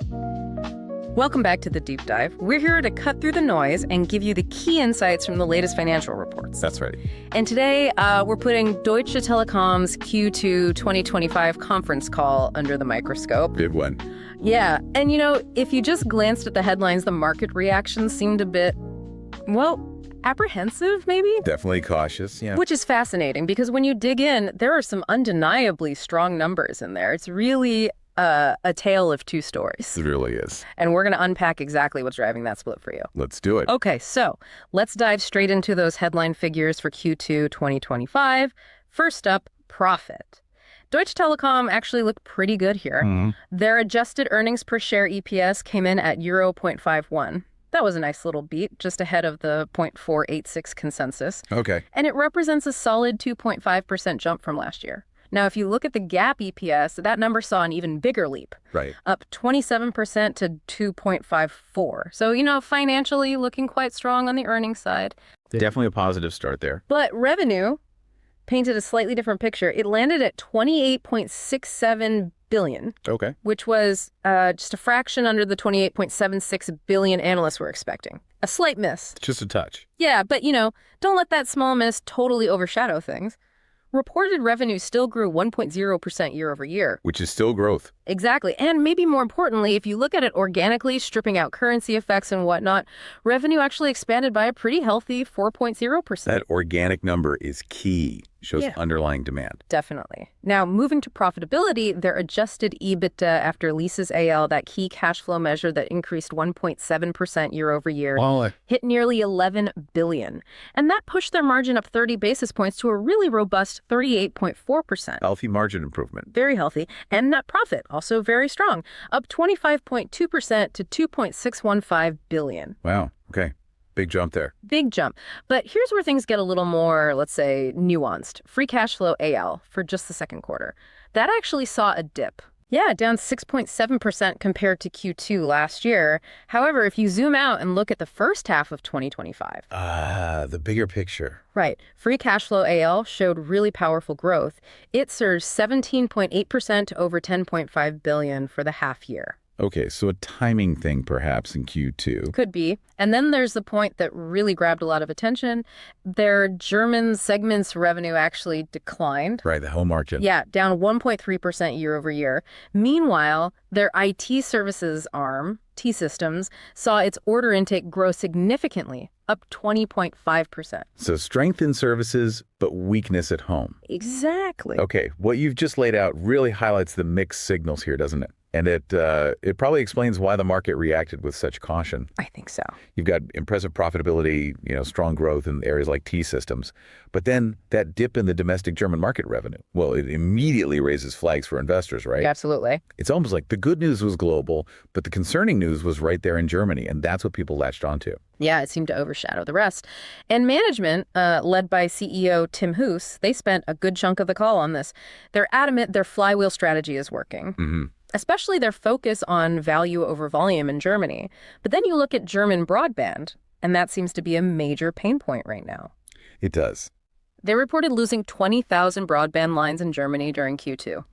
Welcome back to The Deep Dive. We're here to cut through the noise and give you the key insights from the latest financial reports. That's right. And today, we're putting Deutsche Telekom's Q2 2025 conference call under the microscope. Big one. Yeah, and if you just glanced at the headlines, the market reaction seemed a bit, apprehensive, maybe? Definitely cautious, yeah. Which is fascinating, because when you dig in, there are some undeniably strong numbers in there. It's really a tale of two stories. It really is. And we're going to unpack exactly what's driving that split for you. Let's do it. Okay, so let's dive straight into those headline figures for Q2 2025. First up, profit. Deutsche Telekom actually looked pretty good here. Their adjusted earnings per share EPS came in at euro 0.51. That was a nice little beat, just ahead of the 0.486 consensus. Okay. And it represents a solid 2.5% jump from last year. Now, if you look at the GAAP EPS, that number saw an even bigger leap. Right. Up 27% to 2.54. So, financially looking quite strong on the earnings side. Definitely a positive start there. But revenue painted a slightly different picture. It landed at 28.67 billion. Okay. Which was just a fraction under the 28.76 billion analysts were expecting. A slight miss. Just a touch. Yeah, but, don't let that small miss totally overshadow things. Reported revenue still grew 1.0% year over year. Which is still growth. Exactly. And maybe more importantly, if you look at it organically, stripping out currency effects and whatnot, revenue actually expanded by a pretty healthy 4.0%. That organic number is key. Shows underlying demand. Definitely. Now, moving to profitability, their adjusted EBITDA after leases AL, that key cash flow measure that increased 1.7% year over year, hit nearly 11 billion. And that pushed their margin up 30 basis points to a really robust 38.4%. Healthy margin improvement. Very healthy. And net profit, also very strong, up 25.2% to 2.615 billion. Wow. Okay. Big jump there. Big jump. But here's where things get a little more, let's say, nuanced. Free cash flow AL for just the second quarter. That actually saw a dip. Yeah, down 6.7% compared to Q2 last year. However, if you zoom out and look at the first half of 2025. The bigger picture. Right. Free cash flow AL showed really powerful growth. It surged 17.8% to over 10.5 billion for the half year. Okay, so a timing thing perhaps in Q2. Could be. And then there's the point that really grabbed a lot of attention. Their German segment's revenue actually declined. Right, the home market. Yeah, down 1.3% year over year. Meanwhile, their IT services arm, T-Systems, saw its order intake grow significantly, up 20.5%. So strength in services, but weakness at home. Exactly. Okay, what you've just laid out really highlights the mixed signals here, doesn't it? And it probably explains why the market reacted with such caution. I think so. You've got impressive profitability, strong growth in areas like T-Systems. But then that dip in the domestic German market revenue, well, it immediately raises flags for investors, right? Absolutely. It's almost like the good news was global, but the concerning news was right there in Germany, and that's what people latched onto. Yeah, it seemed to overshadow the rest. And management, led by CEO Tim Hoos, they spent a good chunk of the call on this. They're adamant their flywheel strategy is working. Mm-hmm. Especially their focus on value over volume in Germany. But then you look at German broadband, and that seems to be a major pain point right now. It does. They reported losing 20,000 broadband lines in Germany during Q2.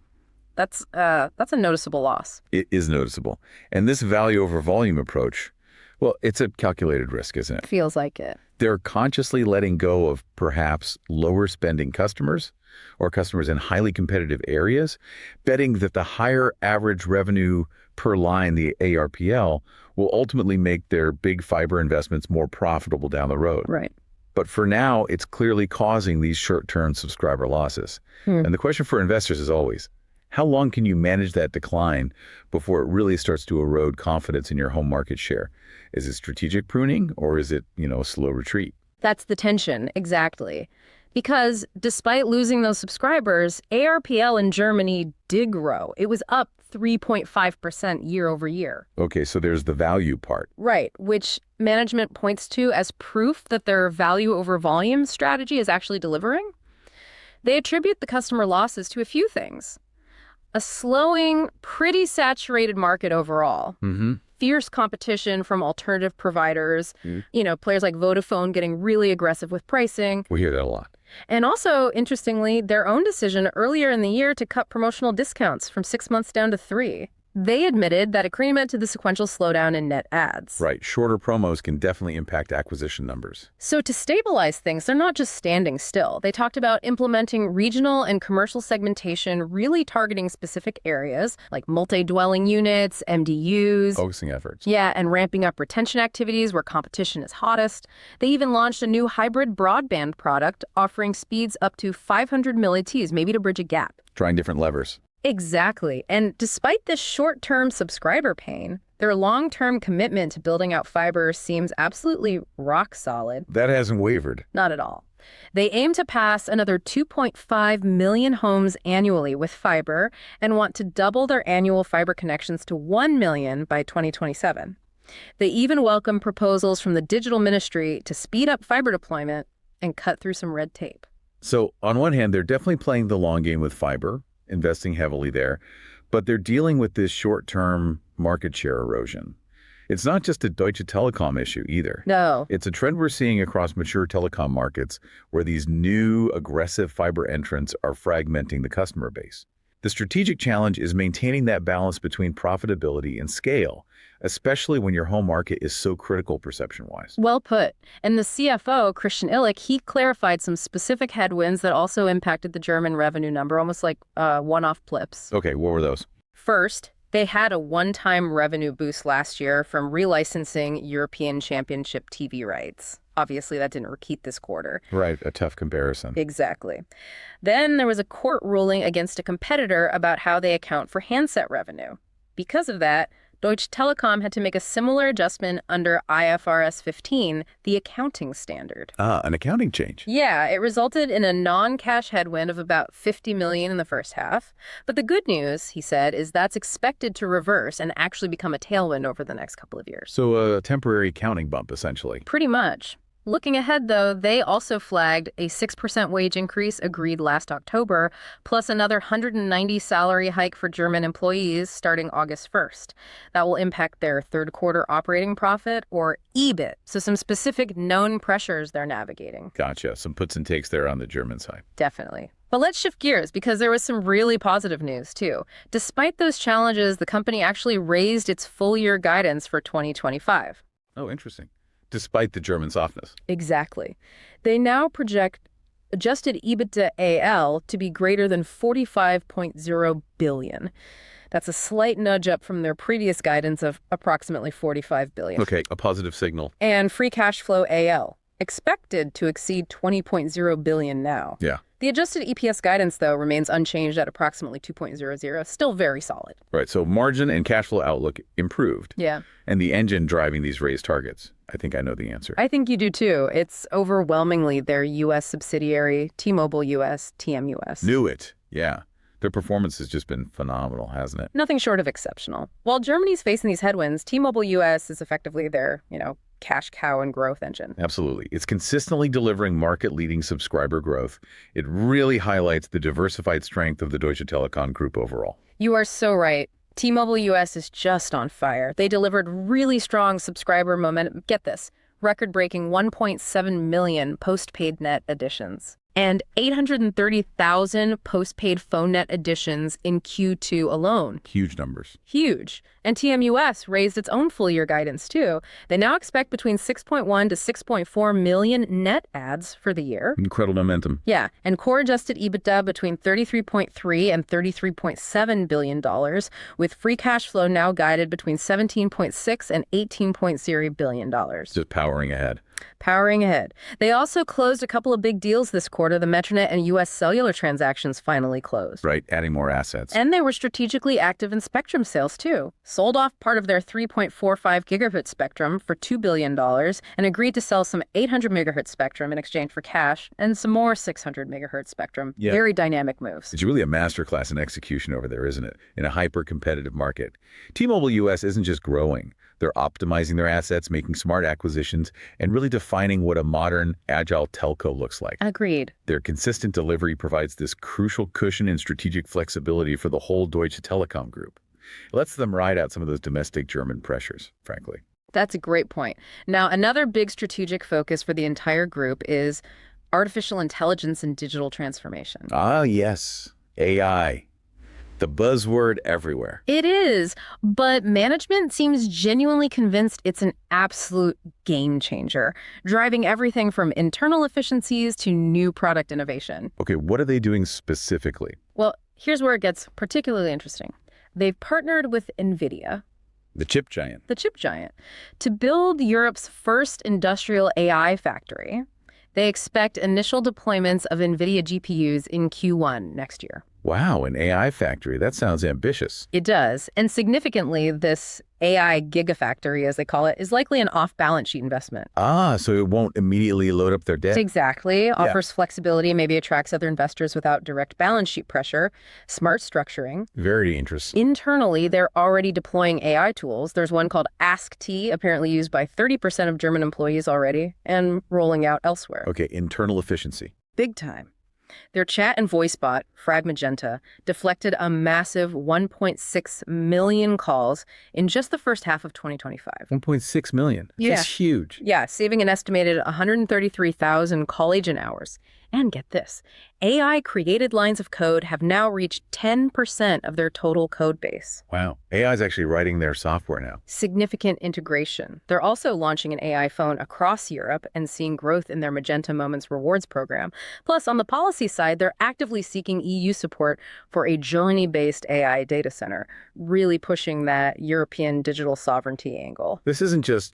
That's a noticeable loss. It is noticeable. And this value over volume approach, well, it's a calculated risk, isn't it? Feels like it. They're consciously letting go of perhaps lower spending customers or customers in highly competitive areas, betting that the higher average revenue per line, the ARPL, will ultimately make their big fiber investments more profitable down the road. Right. But for now, it's clearly causing these short-term subscriber losses. And the question for investors is always, how long can you manage that decline before it really starts to erode confidence in your home market share? Is it strategic pruning or is it, a slow retreat? That's the tension, exactly. Because despite losing those subscribers, ARPL in Germany did grow. It was up 3.5% year over year. Okay, so there's the value part. Right, which management points to as proof that their value over volume strategy is actually delivering. They attribute the customer losses to a few things. A slowing, pretty saturated market overall. Fierce competition from alternative providers. Players like Vodafone getting really aggressive with pricing. We hear that a lot. And also, interestingly, their own decision earlier in the year to cut promotional discounts from 6 months down to 3. They admitted that it contributed to the sequential slowdown in net adds. Right. Shorter promos can definitely impact acquisition numbers. So to stabilize things, they're not just standing still. They talked about implementing regional and commercial segmentation, really targeting specific areas like multi-dwelling units, MDUs. Focusing efforts. Yeah, and ramping up retention activities where competition is hottest. They even launched a new hybrid broadband product offering speeds up to 500 millit, maybe to bridge a gap. Trying different levers. Exactly. And despite this short-term subscriber pain, their long-term commitment to building out fiber seems absolutely rock solid. That hasn't wavered. Not at all. They aim to pass another 2.5 million homes annually with fiber and want to double their annual fiber connections to 1 million by 2027. They even welcome proposals from the digital ministry to speed up fiber deployment and cut through some red tape. So on one hand, they're definitely playing the long game with fiber, investing heavily there, but they're dealing with this short-term market share erosion. It's not just a Deutsche Telekom issue either. No. It's a trend we're seeing across mature telecom markets where these new aggressive fiber entrants are fragmenting the customer base. The strategic challenge is maintaining that balance between profitability and scale, especially when your home market is so critical perception-wise. Well put. And the CFO, Christian Illich, he clarified some specific headwinds that also impacted the German revenue number, almost like one-off blips. Okay, what were those? First, they had a one-time revenue boost last year from relicensing European Championship TV rights. Obviously, that didn't repeat this quarter. Right, a tough comparison. Exactly. Then there was a court ruling against a competitor about how they account for handset revenue. Because of that, Deutsche Telekom had to make a similar adjustment under IFRS 15, the accounting standard. Ah, an accounting change. Yeah, it resulted in a non-cash headwind of about 50 million in the first half. But the good news, he said, is that's expected to reverse and actually become a tailwind over the next couple of years. So a temporary accounting bump, essentially. Pretty much. Looking ahead, though, they also flagged a 6% wage increase agreed last October, plus another 190 salary hike for German employees starting August 1st. That will impact their third quarter operating profit, or EBIT. So some specific known pressures they're navigating. Gotcha. Some puts and takes there on the German side. Definitely. But let's shift gears because there was some really positive news, too. Despite those challenges, the company actually raised its full-year guidance for 2025. Oh, interesting. Despite the German softness. Exactly. They now project adjusted EBITDA AL to be greater than 45.0 billion. That's a slight nudge up from their previous guidance of approximately 45 billion. Okay, a positive signal. And free cash flow AL, expected to exceed 20.0 billion now. Yeah. The adjusted EPS guidance, though, remains unchanged at approximately 2.00, still very solid. Right, so margin and cash flow outlook improved. Yeah. And the engine driving these raised targets. I think I know the answer. I think you do, too. It's overwhelmingly their U.S. subsidiary, T-Mobile US, TMUS. Knew it. Yeah. Their performance has just been phenomenal, hasn't it? Nothing short of exceptional. While Germany's facing these headwinds, T-Mobile US is effectively their, cash cow and growth engine. Absolutely. It's consistently delivering market-leading subscriber growth. It really highlights the diversified strength of the Deutsche Telekom group overall. You are so right. T-Mobile US is just on fire. They delivered really strong subscriber momentum. Get this, record-breaking 1.7 million postpaid net additions and 830,000 postpaid phone net additions in Q2 alone. Huge numbers. Huge. And TMUS raised its own full-year guidance, too. They now expect between 6.1 to 6.4 million net adds for the year. Incredible momentum. Yeah, and core adjusted EBITDA between $33.3 and $33.7 billion, with free cash flow now guided between $17.6 and $18.0 billion. Just powering ahead. Powering ahead. They also closed a couple of big deals this quarter. The Metronet and U.S. Cellular transactions finally closed. Right, adding more assets. And they were strategically active in spectrum sales, too. Sold off part of their 3.45 gigahertz spectrum for $2 billion and agreed to sell some 800 megahertz spectrum in exchange for cash and some more 600 megahertz spectrum. Yeah. Very dynamic moves. It's really a masterclass in execution over there, isn't it? In a hyper-competitive market. T-Mobile US isn't just growing. They're optimizing their assets, making smart acquisitions, and really defining what a modern, agile telco looks like. Agreed. Their consistent delivery provides this crucial cushion and strategic flexibility for the whole Deutsche Telekom group. It lets them ride out some of those domestic German pressures, frankly. That's a great point. Now, another big strategic focus for the entire group is artificial intelligence and digital transformation. Ah, yes. AI. The buzzword everywhere. It is, but management seems genuinely convinced it's an absolute game changer, driving everything from internal efficiencies to new product innovation. Okay, what are they doing specifically? Well, here's where it gets particularly interesting. They've partnered with NVIDIA, The chip giant. to build Europe's first industrial AI factory. They expect initial deployments of NVIDIA GPUs in Q1 next year. Wow, an AI factory. That sounds ambitious. It does. And significantly, this AI gigafactory, as they call it, is likely an off-balance sheet investment. Ah, so it won't immediately load up their debt? Exactly. Offers flexibility, maybe attracts other investors without direct balance sheet pressure. Smart structuring. Very interesting. Internally, they're already deploying AI tools. There's one called AskT, apparently used by 30% of German employees already, and rolling out elsewhere. Okay, internal efficiency. Big time. Their chat and VoiceBot, Fragg Magenta, deflected a massive 1.6 million calls in just the first half of 2025. 1.6 million. Yeah. That's huge. Yeah, saving an estimated 133,000 call agent hours. And get this, AI-created lines of code have now reached 10% of their total code base. Wow. AI is actually writing their software now. Significant integration. They're also launching an AI phone across Europe and seeing growth in their Magenta Moments rewards program. Plus, on the policy side, they're actively seeking EU support for a Germany-based AI data center, really pushing that European digital sovereignty angle. This isn't just,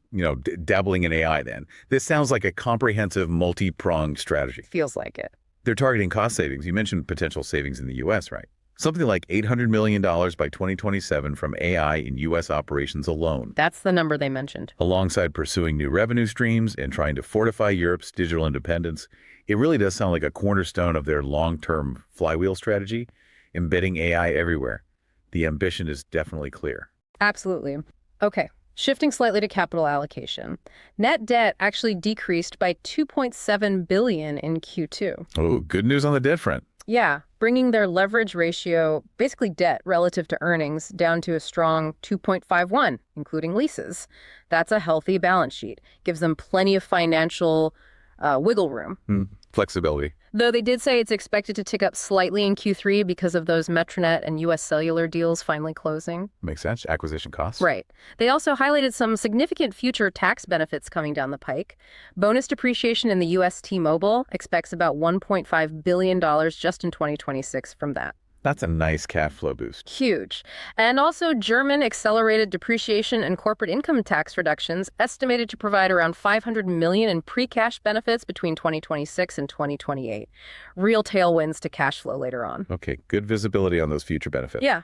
dabbling in AI then. This sounds like a comprehensive, multi-pronged strategy. Feels like it. They're targeting cost savings. You mentioned potential savings in the U.S., right? Something like $800 million by 2027 from AI in U.S. operations alone. That's the number they mentioned. Alongside pursuing new revenue streams and trying to fortify Europe's digital independence, it really does sound like a cornerstone of their long-term flywheel strategy, embedding AI everywhere. The ambition is definitely clear. Absolutely. Okay. Shifting slightly to capital allocation. Net debt actually decreased by $2.7 billion in Q2. Oh, good news on the debt front. Yeah, bringing their leverage ratio, basically debt relative to earnings, down to a strong 2.51, including leases. That's a healthy balance sheet. Gives them plenty of financial wiggle room. Flexibility. Though they did say it's expected to tick up slightly in Q3 because of those Metronet and U.S. cellular deals finally closing. Makes sense. Acquisition costs. Right. They also highlighted some significant future tax benefits coming down the pike. Bonus depreciation in the U.S. T-Mobile expects about $1.5 billion just in 2026 from that. That's a nice cash flow boost. Huge. And also German accelerated depreciation and corporate income tax reductions estimated to provide around $500 million in pre-cash benefits between 2026 and 2028. Real tailwinds to cash flow later on. Okay, good visibility on those future benefits. Yeah.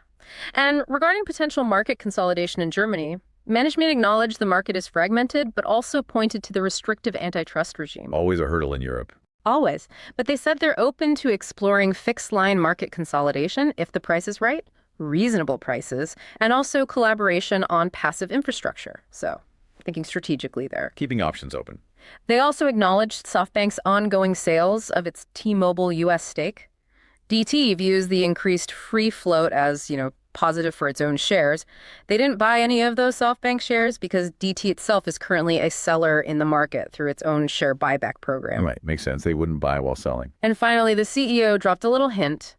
And regarding potential market consolidation in Germany, management acknowledged the market is fragmented, but also pointed to the restrictive antitrust regime. Always a hurdle in Europe. Always. But they said they're open to exploring fixed-line market consolidation if the price is right, reasonable prices, and also collaboration on passive infrastructure. So, thinking strategically there. Keeping options open. They also acknowledged SoftBank's ongoing sales of its T-Mobile U.S. stake. DT views the increased free float as, positive for its own shares. They didn't buy any of those SoftBank shares because DT itself is currently a seller in the market through its own share buyback program. Right, makes sense. They wouldn't buy while selling. And finally, the CEO dropped a little hint,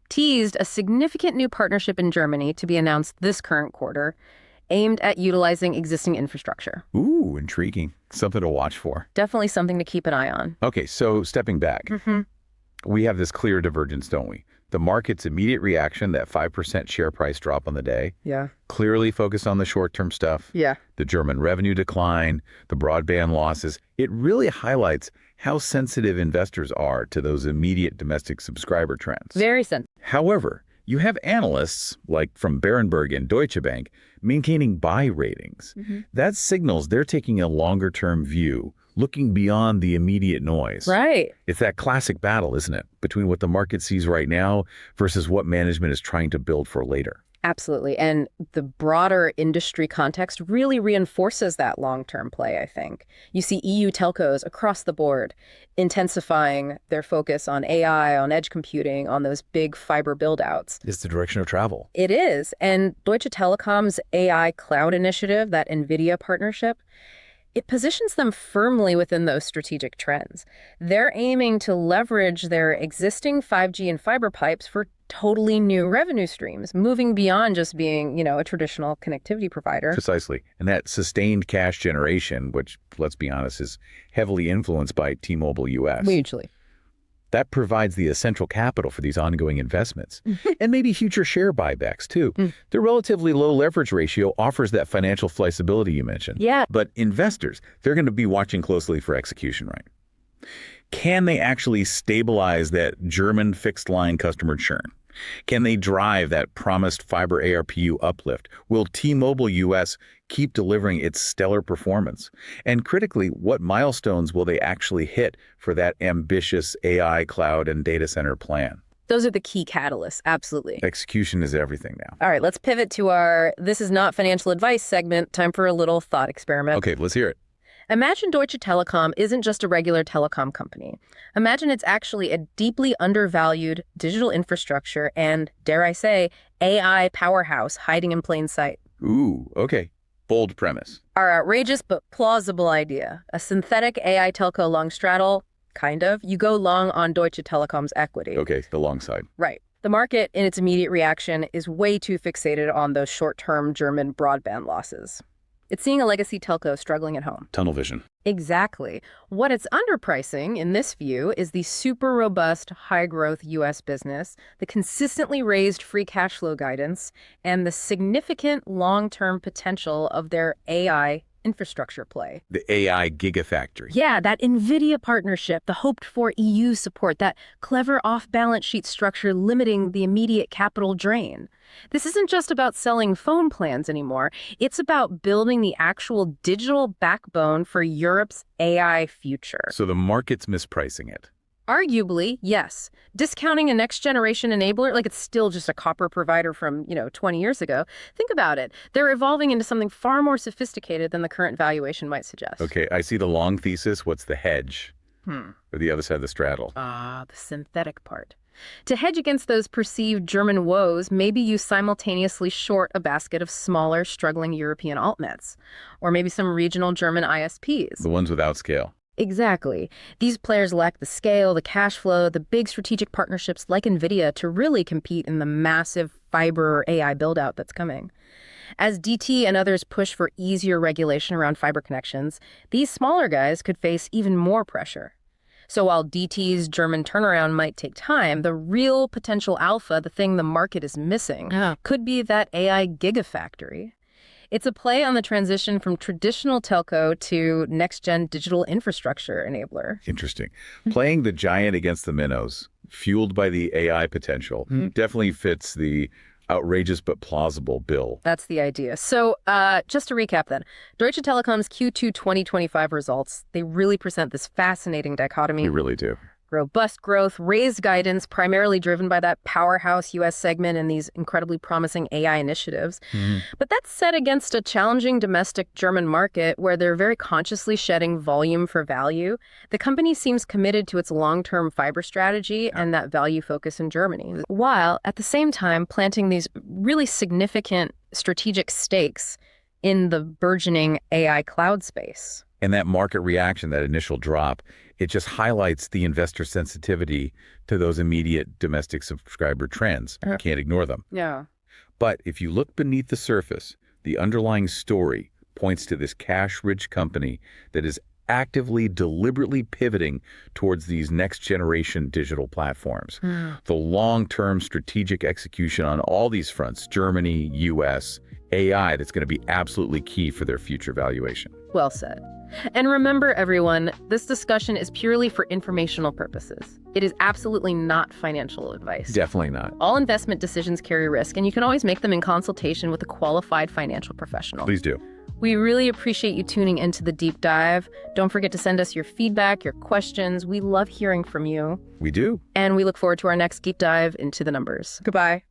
teased a significant new partnership in Germany to be announced this current quarter, aimed at utilizing existing infrastructure. Ooh, intriguing. Something to watch for. Definitely something to keep an eye on. Okay, so stepping back, we have this clear divergence, don't we? The market's immediate reaction, that 5% share price drop on the day, clearly focused on the short-term stuff. The German revenue decline, the broadband losses. It really highlights how sensitive investors are to those immediate domestic subscriber trends. Very sensitive. However, you have analysts, like from Berenberg and Deutsche Bank, maintaining buy ratings. That signals they're taking a longer-term view, looking beyond the immediate noise. Right. It's that classic battle, isn't it? Between what the market sees right now versus what management is trying to build for later. Absolutely. And the broader industry context really reinforces that long-term play, I think. You see EU telcos across the board intensifying their focus on AI, on edge computing, on those big fiber build-outs. It's the direction of travel. It is. And Deutsche Telekom's AI cloud initiative, that NVIDIA partnership, it positions them firmly within those strategic trends. They're aiming to leverage their existing 5G and fiber pipes for totally new revenue streams, moving beyond just being, a traditional connectivity provider. Precisely. And that sustained cash generation, which, let's be honest, is heavily influenced by T-Mobile US. Hugely. That provides the essential capital for these ongoing investments. And maybe future share buybacks, too. The relatively low leverage ratio offers that financial flexibility you mentioned. Yeah. But investors, they're going to be watching closely for execution, right? Can they actually stabilize that German fixed-line customer churn? Can they drive that promised fiber ARPU uplift? Will T-Mobile US keep delivering its stellar performance? And critically, what milestones will they actually hit for that ambitious AI, cloud, and data center plan? Those are the key catalysts, absolutely. Execution is everything now. All right, let's pivot to our This Is Not Financial Advice segment. Time for a little thought experiment. Okay, let's hear it. Imagine Deutsche Telekom isn't just a regular telecom company. Imagine it's actually a deeply undervalued digital infrastructure and, dare I say, AI powerhouse hiding in plain sight. Ooh, okay. Bold premise. Our outrageous but plausible idea. A synthetic AI telco long straddle, kind of. You go long on Deutsche Telekom's equity. Okay, the long side. Right. The market, in its immediate reaction, is way too fixated on those short-term German broadband losses. It's seeing a legacy telco struggling at home. Tunnel vision. Exactly. What it's underpricing, in this view, is the super robust, high-growth U.S. business, the consistently raised free cash flow guidance, and the significant long-term potential of their AI infrastructure play. The AI gigafactory. Yeah, that NVIDIA partnership, the hoped-for EU support, that clever off-balance sheet structure limiting the immediate capital drain. This isn't just about selling phone plans anymore. It's about building the actual digital backbone for Europe's AI future. So the market's mispricing it. Arguably, yes. Discounting a next-generation enabler, like it's still just a copper provider from, 20 years ago. Think about it. They're evolving into something far more sophisticated than the current valuation might suggest. Okay, I see the long thesis. What's the hedge? Or the other side of the straddle? The synthetic part. To hedge against those perceived German woes, maybe you simultaneously short a basket of smaller, struggling European altnets, or maybe some regional German ISPs. The ones without scale. Exactly. These players lack the scale, the cash flow, the big strategic partnerships like NVIDIA to really compete in the massive fiber AI build-out that's coming. As DT and others push for easier regulation around fiber connections, these smaller guys could face even more pressure. So while DT's German turnaround might take time, the real potential alpha, the thing the market is missing, could be that AI gigafactory. It's a play on the transition from traditional telco to next-gen digital infrastructure enabler. Interesting. Playing the giant against the minnows, fueled by the AI potential, definitely fits the outrageous but plausible bill. That's the idea. So just to recap then, Deutsche Telekom's Q2 2025 results, they really present this fascinating dichotomy. They really do. Robust growth, raised guidance, primarily driven by that powerhouse U.S. segment and these incredibly promising AI initiatives. But that's set against a challenging domestic German market where they're very consciously shedding volume for value. The company seems committed to its long-term fiber strategy and that value focus in Germany, while at the same time planting these really significant strategic stakes in the burgeoning AI cloud space. And that market reaction, that initial drop, it just highlights the investor sensitivity to those immediate domestic subscriber trends. You can't ignore them. Yeah. But if you look beneath the surface, the underlying story points to this cash-rich company that is actively, deliberately pivoting towards these next-generation digital platforms. The long-term strategic execution on all these fronts, Germany, U.S., AI, that's going to be absolutely key for their future valuation. Well said. And remember, everyone, this discussion is purely for informational purposes. It is absolutely not financial advice. Definitely not. All investment decisions carry risk, and you can always make them in consultation with a qualified financial professional. Please do. We really appreciate you tuning into the deep dive. Don't forget to send us your feedback, your questions. We love hearing from you. We do. And we look forward to our next deep dive into the numbers. Goodbye.